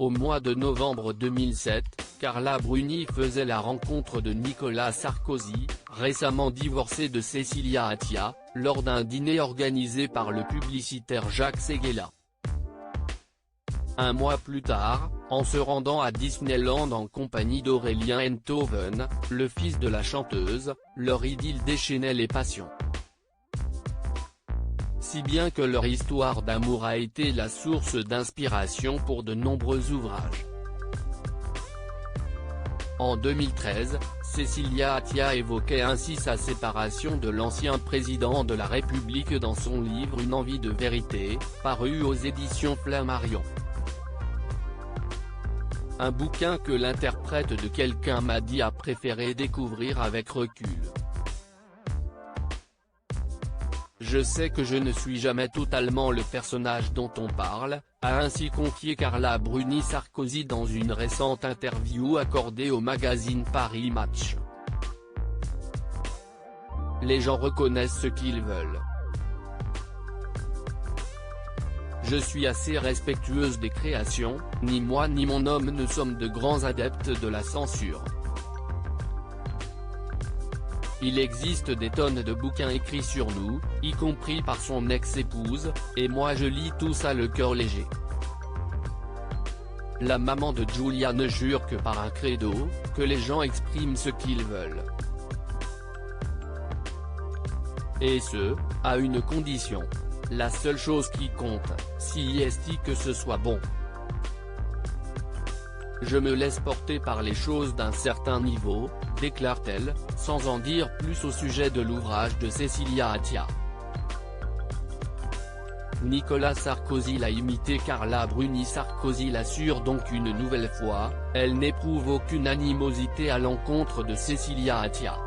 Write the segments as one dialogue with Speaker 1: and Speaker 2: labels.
Speaker 1: Au mois de novembre 2007, Carla Bruni faisait la rencontre de Nicolas Sarkozy, récemment divorcé de Cécilia Attia, lors d'un dîner organisé par le publicitaire Jacques Séguéla. Un mois plus tard, en se rendant à Disneyland en compagnie d'Aurélien Enthoven, le fils de la chanteuse, leur idylle déchaînait les passions. Si bien que leur histoire d'amour a été la source d'inspiration pour de nombreux ouvrages. En 2013, Cécilia Attia évoquait ainsi sa séparation de l'ancien président de la République dans son livre Une envie de vérité, paru aux éditions Flammarion. Un bouquin que l'interprète de Quelqu'un m'a dit a préféré découvrir avec recul. Je sais que je ne suis jamais totalement le personnage dont on parle, a ainsi confié Carla Bruni Sarkozy dans une récente interview accordée au magazine Paris Match. Les gens reconnaissent ce qu'ils veulent. Je suis assez respectueuse des créations, ni moi ni mon homme ne sommes de grands adeptes de la censure. Il existe des tonnes de bouquins écrits sur nous, y compris par son ex-épouse, et moi je lis tout ça le cœur léger. La maman de Giulia ne jure que par un credo, que les gens expriment ce qu'ils veulent. Et ce, à une condition. La seule chose qui compte, si est que ce soit bon. Je me laisse porter par les choses d'un certain niveau, déclare-t-elle, sans en dire plus au sujet de l'ouvrage de Cécilia Attia. Nicolas Sarkozy l'a imité. Carla Bruni Sarkozy l'assure donc une nouvelle fois, elle n'éprouve aucune animosité à l'encontre de Cécilia Attia.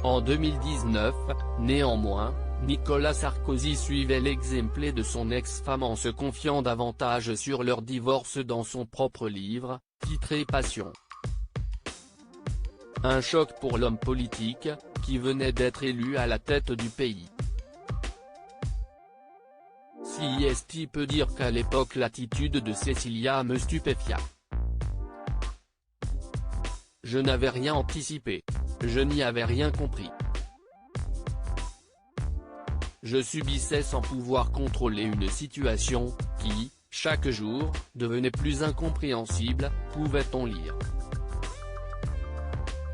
Speaker 1: En 2019, néanmoins, Nicolas Sarkozy suivait l'exemple de son ex-femme en se confiant davantage sur leur divorce dans son propre livre, titré Passion. Un choc pour l'homme politique, qui venait d'être élu à la tête du pays. Si est peut dire qu'à l'époque l'attitude de Cécilia me stupéfia. Je n'avais rien anticipé. Je n'y avais rien compris. Je subissais sans pouvoir contrôler une situation, qui, chaque jour, devenait plus incompréhensible, pouvait-on lire.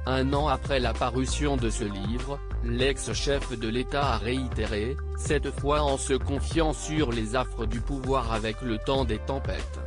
Speaker 1: Un an après la parution de ce livre, l'ex-chef de l'État a réitéré, cette fois en se confiant sur les affres du pouvoir avec le temps des tempêtes.